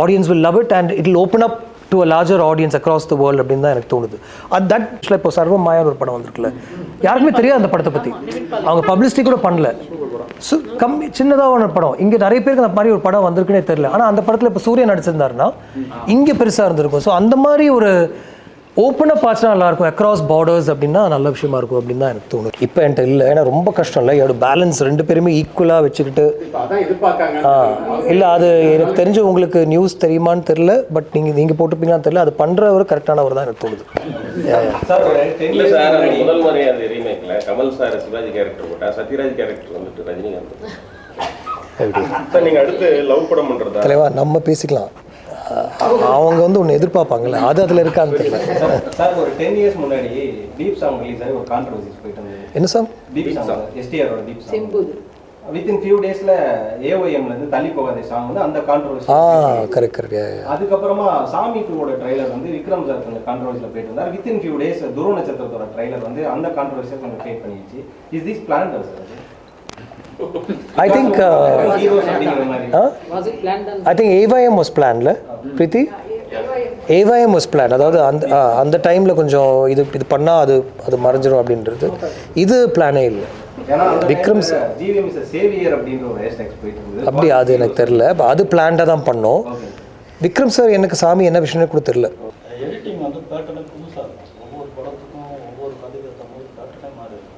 audience will love it and it will open up to a larger audience across the world அப்படின்னு தான் எனக்கு தோணுது. தட் இப்போ சர்வம் மாயான்னு ஒரு படம் வந்திருக்குல்ல, யாருக்குமே தெரியாது அந்த படத்தை பற்றி, அவங்க பப்ளிசிட்டி கூட பண்ணல. ஸோ சின்னதாக ஒரு படம், இங்கே நிறைய பேருக்கு அந்த மாதிரி ஒரு படம் வந்திருக்குன்னே தெரியல. ஆனால் அந்த படத்தில் இப்போ சூர்யா நடிச்சிருந்தாருன்னா இங்கே பெருசாக இருந்திருக்கும். ஸோ அந்த மாதிரி ஒரு ஓப்பனாக பார்த்துனா நல்லாயிருக்கும், அக்ராஸ் பார்டர்ஸ் அப்படின்னா நல்ல விஷயமா இருக்கும் அப்படின்னு தான் எனக்கு தோணுது. இப்போ என்கிட்ட இல்லை, ஏன்னா ரொம்ப கஷ்டம் இல்லை, என்னோட பேலன்ஸ் 2 பேருமே ஈக்குவலாக வச்சுக்கிட்டு. இல்லை அது எனக்கு தெரிஞ்சு உங்களுக்கு நியூஸ் தெரியுமான்னு தெரில, பட் நீங்கள் போட்டுப்பீங்களான்னு தெரில, அது பண்ணுறவர் கரெக்டானவர் தான் எனக்கு தோணுது. இல்லை சார், முதல் முறை அந்த ரீமேக்கில் கமல் சார் சிவாஜி கேரக்டர் போட்டா, சத்யராஜ் கேரக்டர் வந்துட்டு ரஜினிகாந்த். சார் நீங்கள் அடுத்து லவ் படம் பண்ணுறதா? தலைவா நம்ம பேசிக்கலாம். அவங்க வந்து ஒன்று எதிர்பார்ப்பாங்கல்ல, அது அதில் இருக்கான்னு தெரியல. சார் ஒரு 10 years முன்னாடி டீப் சாங் ரிலீஸ் ஆகி ஒரு கான்ட்ரோவர்சிஸ் போயிட்டு இருந்தது. என்ன சாங்? டீப் சாங், எஸ்டிஆரோட டீப் சாங். வித்தின் ஃபியூ டேஸ்ல ஏஓஎம்ல இருந்து தள்ளி போகாத சாங் வந்து அந்த கான்ட்ரோவர்சி. கரெக்ட். அதுக்கப்புறமா சாமி 2ஓட ட்ரைலர் வந்து விக்ரம் சார் கொஞ்சம் கான்ட்ரோவர்சியில் போயிட்டு இருந்தார். வித்தின் ஃபியூ டேஸ் துருவ நட்சத்திரத்தோட ட்ரைலர் வந்து அந்த கான்ட்ரோவர்சியை கொஞ்சம் கிரியேட் பண்ணிடுச்சு. Is this plan sir? I think heroes அப்படிங்கிற மாதிரி Was it planned and I think AYM was பிளான்ல பிரீத்தி AYM வாஸ் பிளான். அதாவது அந்த டைமில் கொஞ்சம் இது பண்ணால் அது மறைஞ்சிரும் அப்படின்றது. இது பிளானே இல்லை. ஏன்னா விக்ரம் ஜிவிஎம் இஸ் சேவியர் அப்படின்ற ஒரு ஹேஷ்டேக் போயிட்டு இருந்தது. அப்படி அது எனக்கு தெரில. அது பிளான்டாக தான் பண்ணோம். விக்ரம் சார் எனக்கு சாமி என்ன விஷயம்னு கூட தெரில. எடிட்டிங் வந்து பேட்டர்னே புதுசாக இருக்கும். ஒவ்வொரு படத்துக்கும் ஒவ்வொரு கதைக்கு போது பேட்டர்னே மாறி இருக்கும்.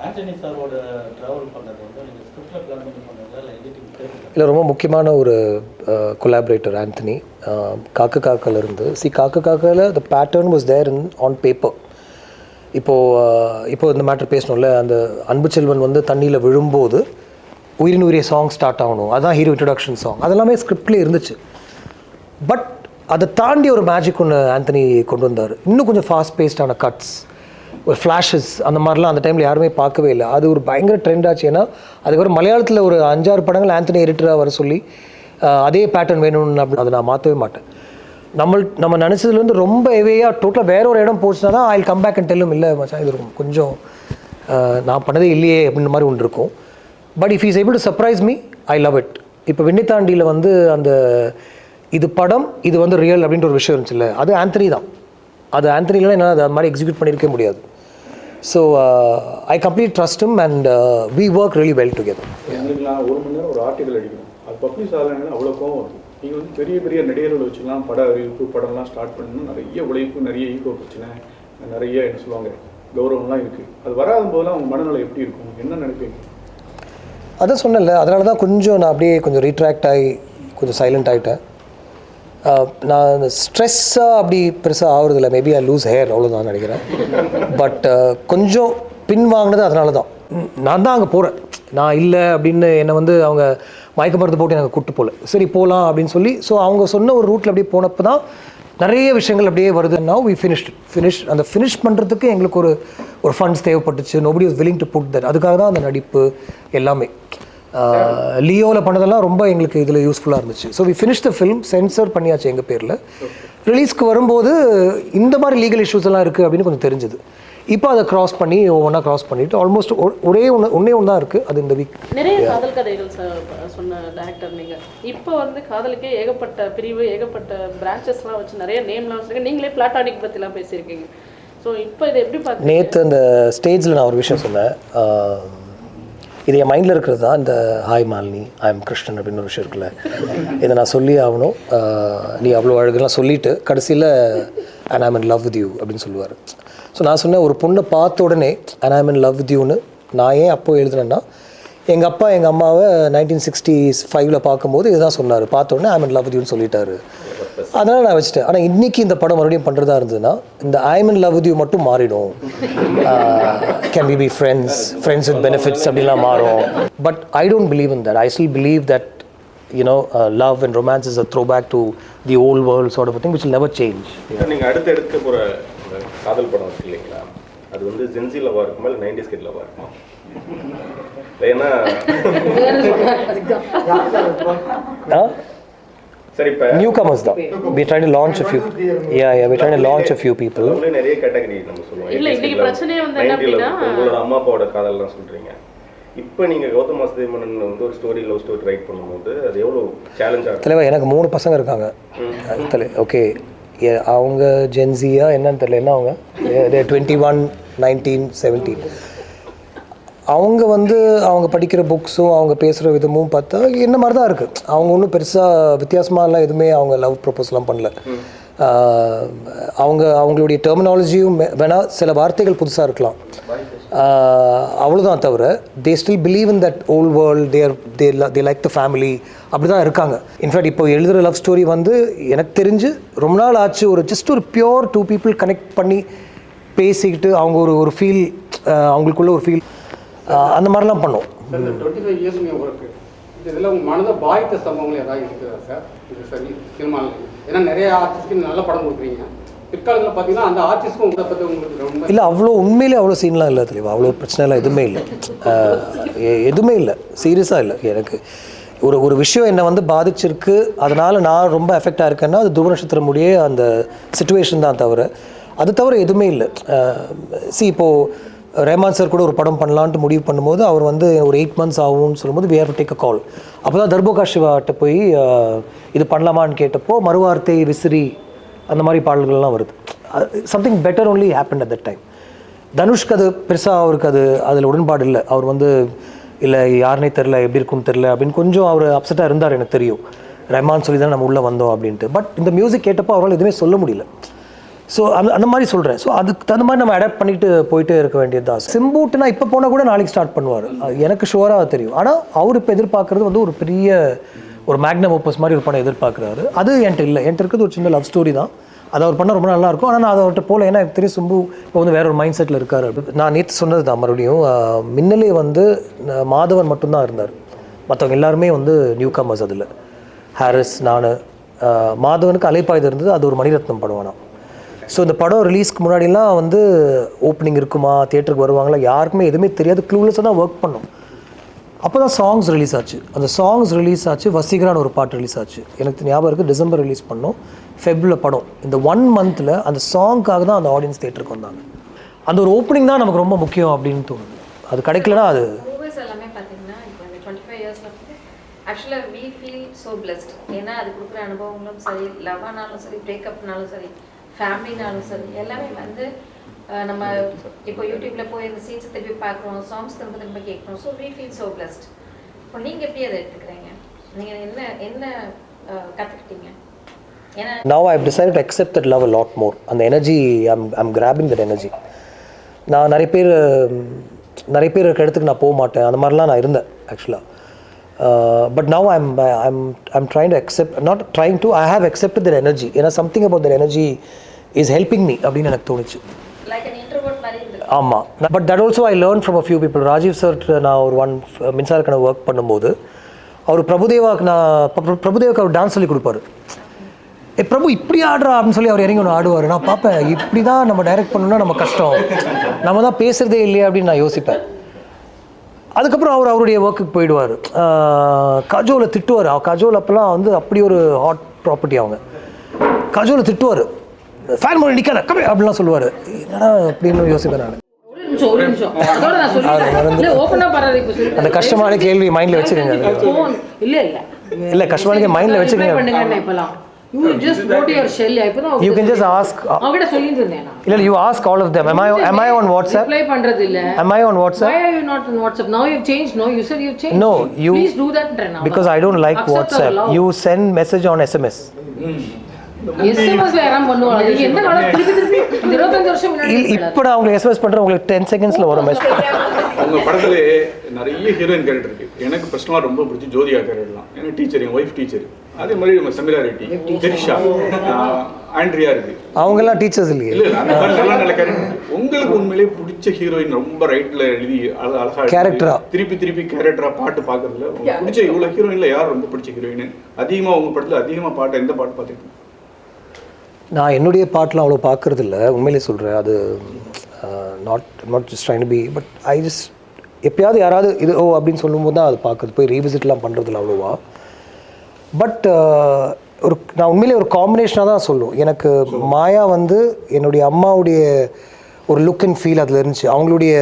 ஆண்டனி சாரோட ட்ராவல் பண்ணது வந்து நீங்கள் ஸ்கிரிப்டில் பிளான் பண்ணி பண்ணது இல்லை எடிட்டிங் கேட்குது. இல்லை ரொம்ப முக்கியமான ஒரு கொலாபரேட்டர் ஆந்தனி. காக்கலேருந்து காக்கல the pattern was there on paper. இப்போது இந்த மேட்டர் பேசணும்ல, அந்த அன்பு செல்வன் வந்து தண்ணியில் விழும்போது உயிரின் உயிரிய சாங் ஸ்டார்ட் ஆகணும், அதுதான் ஹீரோ இன்ட்ரடக்ஷன் சாங். அதெல்லாமே ஸ்கிரிப்ட்லேயே இருந்துச்சு. பட் அதை தாண்டி ஒரு மேஜிக் ஒன்று ஆந்தனி கொண்டு வந்தார். இன்னும் கொஞ்சம் ஃபாஸ்ட் பேஸ்டான கட்ஸ், ஒரு ஃப்ளாஷஸ், அந்த மாதிரிலாம் அந்த டைமில் யாருமே பார்க்கவே இல்லை. அது ஒரு பயங்கர ட்ரெண்ட் ஆச்சு. ஏன்னா அதுக்கப்புறம் மலையாளத்தில் ஒரு 5-6 படங்கள் ஆந்தனி எடிட்டராக வர சொல்லி அதே பேட்டர்ன் வேணும்னு அப்படி அதை நான் மாற்றவே மாட்டேன். நம்ம நினச்சதுலேருந்து ரொம்ப ஹெவியாக டோட்டலாக வேற ஒரு இடம் போச்சுன்னா தான் ஐ கம் பேக் அண்ட் டெல்லும் இல்லை மச்சான் இது இருக்கும் கொஞ்சம் நான் பண்ணதே இல்லையே அப்படின்ற மாதிரி ஒன்று இருக்கும். But if is able to surprise me, I love it. இப்போ வெண்ணித்தாண்டியில் வந்து அந்த இது படம் இது வந்து ரியல் அப்படின்ற ஒரு விஷயம் இருந்துச்சுல்ல, அது ஆந்தனி தான். அது ஆந்தனிலாம் என்னால் அது மாதிரி எக்ஸிக்யூட் பண்ணியிருக்கவே முடியாது. So I complete trust him and we work really well together. எங்களுக்குலாம் 1 மணி நேரம் ஒரு ஆர்டிகல் அடிக்கணும், அது பப்ளிஷ் ஆகலைன்னா அவ்வளோ கோவம் வருது. நீங்கள் வந்து பெரிய பெரிய நடிகர்கள் வச்சுக்கலாம் பட அறிவிப்பு படம்லாம் ஸ்டார்ட் பண்ணணும், நிறைய உழைப்பு, நிறைய ஈகோ பிரச்சனை, நிறைய என்ன சொல்லுவாங்க கௌரவம்லாம் இருக்குது. அது வராத போதெல்லாம் அவங்க மனநிலை எப்படி இருக்கும், என்ன நினைப்பீங்க? அதான் சொன்னேன்ல, அதனால தான் கொஞ்சம் நான் அப்படியே கொஞ்சம் ரீட்ராக்ட் ஆகி கொஞ்சம் சைலண்ட் ஆகிட்டேன். நான் ஸ்ட்ரெஸ்ஸாக அப்படி பெருசாக ஆகுறதில்ல. மேபி ஐ லூஸ் ஹேர் அவ்வளோதான் நினைக்கிறேன். பட் கொஞ்சம் பின் வாங்கினது அதனால தான். நான் தான் அங்கே போகிறேன். நான் இல்லை அப்படின்னு என்னை வந்து அவங்க மயக்க மருந்து போட்டு எனக்கு கூப்பிட்டு போகல. சரி போகலாம் அப்படின்னு சொல்லி, ஸோ அவங்க சொன்ன ஒரு ரூட்டில் அப்படியே போனப்போ தான் நிறைய விஷயங்கள் அப்படியே வருது. நவ் வி ஃபினிஷ் அந்த ஃபினிஷ் பண்ணுறதுக்கு எங்களுக்கு ஒரு ஃபண்ட்ஸ் தேவைப்பட்டுச்சு. Nobody was willing to put that. அதுக்காக தான் அந்த நடிப்பு எல்லாமே. லியோவில் பண்ணதெல்லாம் ரொம்ப எங்களுக்கு இதில் யூஸ்ஃபுல்லாக இருந்துச்சு. So we finish the film, censor பண்ணியாச்சு எங்கள் பேரில். ரிலீஸ்க்கு வரும்போது இந்த மாதிரி லீகல் இஷ்யூஸ் எல்லாம் இருக்குது அப்படின்னு கொஞ்சம் தெரிஞ்சுது. இப்போ அதை கிராஸ் பண்ணி ஒவ்வொன்றா கிராஸ் பண்ணிவிட்டு ஆல்மோஸ்ட் ஒன்னே ஒன்று தான் இருக்குது. அது இந்த வீக் நிறைய காதல் கதைகள் சொன்ன டேரக்டர் நீங்கள். இப்போ வந்து காதலுக்கே ஏகப்பட்ட பிரிவு, ஏகப்பட்ட பிரான்ச்சஸ்லாம் வச்சு நிறைய நேம்லாம் வச்சுருக்கீங்க. நீங்களே பிளாட்டானிக் பற்றிலாம் பேசியிருக்கீங்க. ஸோ இப்போ இதை எப்படி பார்த்து நேற்று அந்த ஸ்டேஜில் நான் ஒரு விஷயம் சொன்னேன். இது என் மைண்டில் இருக்கிறது தான். இந்த hi Malini, I am Krishnan அப்படின்னு ஒரு விஷயம் இருக்குல்ல, இதை நான் சொல்லி ஆகணும். நீ அவ்வளோ அழகுலாம் சொல்லிவிட்டு கடைசியில் and I am in love with you அப்படின்னு சொல்லுவார். ஸோ நான் சொன்னேன், ஒரு பொண்ணை பார்த்த உடனே and I am in love with யூன்னு நான் ஏன் அப்போ எழுதுனேன்னா, எங்கள் அப்பா எங்கள் அம்மாவை 1965 பார்க்கும்போது இதுதான் சொன்னார். பார்த்த உடனே I am in love with யூன்னு சொல்லிட்டாரு. அதனால் நான் வச்சுட்டேன். ஆனால் இன்றைக்கி இந்த படம் மறுபடியும் பண்ணுறதா இருந்ததுன்னா இந்த ஐ am in love with you மட்டும் மாறிடும். Can be friends with benefits அப்படிலாம் மாறும். But I don't believe in that. I still believe that love and romance is a throwback to the old world sort of a thing which will never change. நீங்கள் அடுத்து எடுக்க போகிற காதல் படம் இருக்கு இல்லைங்களா, அது வந்து ஜென்சி லவ்வாக இருக்குமா இல்லை 90s கிட் லவ்வாக இருக்குமா? ஏன்னா சரி, இப்போ newcomers தான். We trying to launch a few. We're trying to launch a few people. நிறைய கேட்டகரி நம்ம சொல்லுவோம். இல்லை இன்னைக்கு பிரச்சனையே வந்து என்ன அப்படின்னா, உங்களோட அம்மா அப்பாவோட காதல்லாம் சொல்கிறீங்க. இப்போ நீங்கள் கௌதம் வாசுதேவன் வந்து ஒரு லவ் ஸ்டோரி ரைட் பண்ணும்போது அது எவ்வளோ சேலஞ்சாக இருக்கும்? தலைவா, எனக்கு 3 பசங்க இருக்காங்க. ஓகே, அவங்க ஜென்சியா என்னன்னு தெரியல. என்ன அவங்க 21, 19, 17. அவங்க வந்து அவங்க படிக்கிற புக்ஸும் அவங்க பேசுகிற விதமும் பார்த்தா என்ன மாதிரி தான் இருக்குது. அவங்க ஒன்றும் பெருசாக வித்தியாசமாகலாம் எதுவுமே அவங்க லவ் ப்ரொப்போஸ்லாம் பண்ணல. அவங்களுடைய டெர்மினாலஜியும் வேணால் சில வார்த்தைகள் புதுசாக இருக்கலாம், அவ்வளோதான். தவிர they still believe in that volt world. They like the family, அப்படி தான் இருக்காங்க. இன்ஃபேக்ட் இப்போ எழுதுகிற லவ் ஸ்டோரி வந்து எனக்கு தெரிஞ்சு ரொம்ப நாள் ஆச்சு. ஜஸ்ட் ஒரு பியோர் 2 people கனெக்ட் பண்ணி பேசிக்கிட்டு அவங்க ஒரு ஃபீல், அவங்களுக்குள்ள ஒரு ஃபீல், அந்த மாதிரிலாம் பண்ணோம். 25 years ஒர்க்கு இதில் உங்கள் மனதை பாதித்த சம்பவங்கள் ஏதாவது இருக்குதா சார்? இது சரி சினிமாவில், ஏன்னா நிறைய ஆர்டிஸ்ட்க்கு நல்ல படம் கொடுக்குறீங்க. பிற்காலத்தில் பார்த்தீங்கன்னா அந்த ஆர்டிஸ்ட்க்கும் உங்களை பற்றி உங்களுக்கு ரொம்ப இல்லை, அவ்வளோ உண்மையிலே அவ்வளோ சீன்லாம் இல்லை தெளிவா. அவ்வளோ பிரச்சனைலாம் எதுவுமே இல்லை, எதுவுமே இல்லை, சீரியஸாக இல்லை. எனக்கு ஒரு விஷயம் என்னை வந்து பாதிச்சிருக்கு, அதனால் நான் ரொம்ப எஃபெக்டாக இருக்கேன்னா அது துருவ நட்சத்திரமுடைய அந்த சிச்சுவேஷன் தான். அது தவிர எதுவுமே இல்லை. இப்போது ரஹ்மான் சார் கூட ஒரு படம் பண்ணலான்ட்டு முடிவு பண்ணும்போது அவர் வந்து ஒரு 8 months ஆகும்னு சொல்லும்போது we have to take a call. அப்போ தான் தர்போகா சிவாட்ட போய் இது பண்ணலாமான்னு கேட்டப்போ மறுவார்த்தை விசிறி அந்த மாதிரி பாடல்கள்லாம் வருது. Something better only happen at that time. தனுஷ்க்கு அது பெருசாக அவருக்கு அதில் உடன்பாடு இல்லை. அவர் வந்து இல்லை யாருனே தெரில, எப்படி இருக்குன்னு தெரில அப்படின்னு கொஞ்சம் அவர் அப்செட்டாக இருந்தார். எனக்கு தெரியும் ரஹ்மான் சொல்லி தான் நம்ம உள்ளே வந்தோம் அப்படின்ட்டு. பட் இந்த மியூசிக் கேட்டப்போ அவரால் எதுவுமே சொல்ல முடியல. ஸோ அந்த மாதிரி சொல்கிறேன். ஸோ அதுக்கு தகுந்த மாதிரி நம்ம அடாப்ட் பண்ணிட்டு போயிட்டே இருக்க வேண்டியது தான். சிம்புட்டுனா இப்போ போனால் கூட நாளைக்கு ஸ்டார்ட் பண்ணுவார், எனக்கு ஷுவராக தெரியும். ஆனால் அவர் இப்போ எதிர்பார்க்குறது வந்து ஒரு பெரிய ஒரு மேக்னம் ஓப்பஸ் மாதிரி ஒரு படம் எதிர்பார்க்குறாரு. அது என்கிட்ட இல்லை. என்கிட்ட இருக்கிறது ஒரு சின்ன லவ் ஸ்டோரி தான். அதை அவர் பண்ணால் ரொம்ப நல்லாயிருக்கும். ஆனால் நான் அதை அவர்கிட்ட போகல. ஏன்னா எனக்கு தெரியும் சிம்பு இப்போ வந்து வேற ஒரு மைண்ட் செட்டில் இருக்கார். நான் நேற்று சொன்னது தான் மறுபடியும். மின்னலே வந்து மாதவன் மட்டும்தான் இருந்தார். மற்றவங்க எல்லாருமே வந்து நியூ கமர்ஸ். அதில் ஹாரிஸ், நான், மாதவனுக்கு அலைப்பாயுது இருந்தது. அது ஒரு மணிரத்னம் படம். வேணாம். ஸோ இந்த படம் ரிலீஸ்க்கு முன்னாடிலாம் வந்து ஓப்பனிங் இருக்குமா, தியேட்டருக்கு வருவாங்களா, யாருக்குமே எதுவுமே தெரியாது. க்ளூலெஸ்ஸாக தான் ஒர்க் பண்ணோம். அப்போ தான் சாங்ஸ் ரிலீஸ் ஆச்சு. அந்த சாங்ஸ் ரிலீஸ் ஆச்சு. வசீகரான ஒரு பாட்டு ரிலீஸ் ஆச்சு. எனக்கு ஞாபகம் இருக்குது, டிசம்பர் ரிலீஸ் பண்ணோம், ஃபெப்ரவரியில் படம். இந்த 1 monthல அந்த சாங்க்காக தான் அந்த ஆடியன்ஸ் தியேட்டருக்கு வந்தாங்க. அந்த ஒரு ஓப்பனிங் தான் நமக்கு ரொம்ப முக்கியம் அப்படின்னு தோணுது. அது கிடைக்கலனா அது மூவிஸ் எல்லாமே பார்த்தீங்கன்னா இப்போ இந்த 25 yearsல வந்து ஆக்சுவலாக வி ஃபீல் ஸோ பிளஸ்ட். ஏன்னா அது கொடுக்குற அனுபவங்களும் சரி, லவ்வானாலும் சரி, பிரேக்கப்னாலும் சரி, ஃபேமிலினாலும் சரி, எல்லாமே வந்து நம்ம இப்போ யூடியூப்பில் போய் இந்த சீன்ஸை திருப்பி பார்க்குறோம், சாங்ஸ் திரும்ப திரும்ப கேட்குறோம். So we feel so blessed. இப்போ நீங்கள் எப்படி அதை எடுத்துக்கிறீங்க? நீங்கள் என்ன கற்றுக்கிட்டீங்க? ஏன்னா now I've decided to accept that love a lot more. அந்த energy I'm grabbing that energy. நான் நிறைய பேர் இருக்க இடத்துக்கு நான் போக மாட்டேன். அந்த மாதிரிலாம் நான் இருந்தேன் ஆக்சுவலாக. But now I'm trying to accept, not trying to, I have accepted that energy. ஏன்னா something about that energy is helping me அப்படின்னு எனக்கு தோணுச்சு. ஆமாம். But that also I learn from a few people. Rajiv sir நான் ஒரு மின்சாரக்கணை work பண்ணும்போது அவர் பிரபுதேவாவுக்கு அவர் dance சொல்லி கொடுப்பாரு. பிரபு இப்படி ஆடுறா அப்படின்னு சொல்லி அவர் இறங்கி ஒன்று ஆடுவார். நான் பார்ப்பேன், இப்படி தான் நம்ம டைரக்ட் பண்ணணும்னா நம்ம கஷ்டம், நம்ம தான் பேசுகிறதே இல்லையே அப்படின்னு நான் யோசிப்பேன். அதுக்கப்புறம் அவருடைய ஒர்க்குக்கு போயிடுவார். கஜோலை திட்டுவார். கஜோல் அப்போல்லாம் வந்து அப்படி ஒரு ஹாட் ப்ராப்பர்ட்டி. அவங்க கஜோலை திட்டுவார், ஃபேன் மொழி நிற்காத கம்மி அப்படிலாம் சொல்லுவார். என்னடா அப்படின்னு யோசிப்பேன் நான். அந்த கஷ்டமான கேள்வி மைண்டில் வச்சுக்கோங்க. இல்லை கஷ்டமான மைண்டில் வச்சுக்கோங்க. You just go to your shell. You can just ask. அவங்கிட்ட சொல்லிட்டு இருந்தேன். இல்ல, you ask all of them. Am I on WhatsApp? Reply பண்றது இல்ல. Am I on WhatsApp? Why are you not on WhatsApp? Now you've changed. No, you said you've changed. No, you. Please do that now. Because I don't like WhatsApp. You send message on SMS. எஸ்எம்எஸ்ல யாரும் பண்ணுவாங்க. நீங்க எந்த காலம் திருப்பி 25 வருஷம் முன்னாடி இப்போ நான் உங்களுக்கு எஸ்எம்எஸ் பண்றேன், உங்களுக்கு 10 செகண்ட்ஸ்ல வரும் மெசேஜ். உங்க படத்திலே நிறைய ஹீரோயின் கேரக்டர் இருக்கு. எனக்கு பர்சனலா ரொம்ப பிடிச்சி ஜோதிகா கேரக்டர்லாம். ஏன்னா டீச்சர், என் ஒய்ஃப் டீச்சர். அதே மாதிரி நம்ம சமீரா ரெட்டி, திரிஷா, ஆண்ட்ரியா இருக்கு. அவங்க எல்லாம் டீச்சர்ஸ் இல்லையே. இல்ல, நல்ல கேரக்டர். உங்களுக்கு உண்மையிலேயே பிடிச்ச ஹீரோயின் ரொம்ப ரைட்ல எழுதி அழகா கேரக்டரா திருப்பி கேரக்டரா பாட்டு பாக்குறதுல உங்களுக்கு பிடிச்ச இவ்வளவு ஹீரோயின்ல யார் ரொம்ப பிடிச்ச ஹீரோயின்? அதிகமா உங்க படத்துல அதிகமா பாட்டு எந்த பாட்டு பார்த்துருக்கீங்க? நான் என்னுடைய பாட்டெலாம் அவ்வளோ பார்க்குறது இல்லை, உண்மையிலே சொல்கிறேன். அது not just trying to be, but I just எப்பயாவது யாராவது இது அப்படின்னு சொல்லும்போது தான் அது பார்க்குறது. போய் ரீவிசிட்லாம் பண்ணுறதில்ல அவ்வளோவா. பட் நான் உண்மையிலே ஒரு காம்பினேஷனாக தான் சொல்லுவேன். எனக்கு மாயா வந்து என்னுடைய அம்மாவுடைய ஒரு லுக் அண்ட் ஃபீல் அதில் இருந்துச்சு. அவங்களுடைய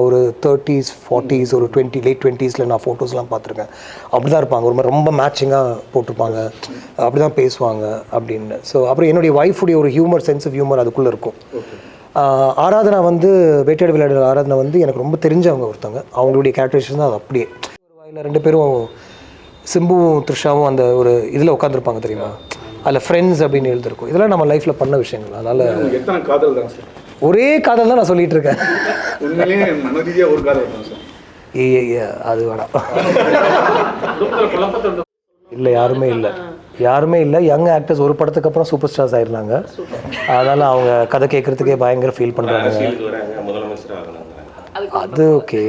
ஒரு 30s 40s ஒரு லேட் 20s நான் ஃபோட்டோஸ்லாம் பார்த்துருக்கேன். அப்படி தான் இருப்பாங்க, ஒரு மாதிரி ரொம்ப மேட்சிங்காக போட்டிருப்பாங்க, அப்படி தான் பேசுவாங்க அப்படின்னு. ஸோ அப்புறம் என்னுடைய ஒய்ஃபுடைய ஒரு சென்ஸ் ஆஃப் ஹியூமர் அதுக்குள்ளே இருக்கும். ஆராதனா வந்து வேட்டையாடு விளையாடுற ஆராதனா வந்து எனக்கு ரொம்ப தெரிஞ்சவங்க ஒருத்தவங்க. அவங்களுடைய கேரக்டரைசேஷன் தான் அது அப்படியே. ஒரு வாயில் 2 பேரும் சிம்புவும் த்ரிஷாவும் அந்த ஒரு இதில் உட்காந்துருப்பாங்க தெரியுமா, அதில் ஃப்ரெண்ட்ஸ் அப்படின்னு எழுதிருக்கும். இதெல்லாம் நம்ம லைஃப்பில் பண்ண விஷயங்கள். அதனால் எத்தனை காதல் தான் சார்? ஒரே காதல் தான் நான் சொல்லிட்டு இருக்கேன். உண்மையிலேயே மனரீதியாக ஒரு காதல் தான் சார். அது வேணாம். இல்லை, யாருமே இல்லை. யங் ஆக்டர்ஸ் ஒரு படத்துக்கு அப்புறம் சூப்பர் ஸ்டார்ஸ் ஆயிருந்தாங்க. அதனால் அவங்க கதை கேட்குறதுக்கே பயங்கர ஃபீல் பண்ணுறாங்க. அது ஓகே,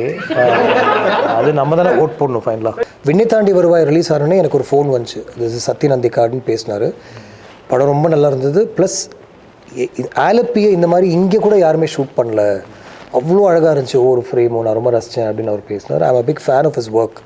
அது நம்ம தானே ஓட் போடணும் ஃபைனலாக. விண்ணை தாண்டி வருவாய் ரிலீஸ் ஆனோடனே எனக்கு ஒரு ஃபோன் வந்துச்சு. அது சத்யநந்திகாடுன்னு பேசினார். படம் ரொம்ப நல்லா இருந்தது. ப்ளஸ் ஆலப்பியை இந்த மாதிரி இங்கே கூட யாருமே ஷூட் பண்ணல, அவ்வளோ அழகாக இருந்துச்சு ஒவ்வொரு ஃப்ரேமும், நான் ரொம்ப ரசித்தேன் அப்படின்னு அவர் பேசினார். I am a big fan of his work.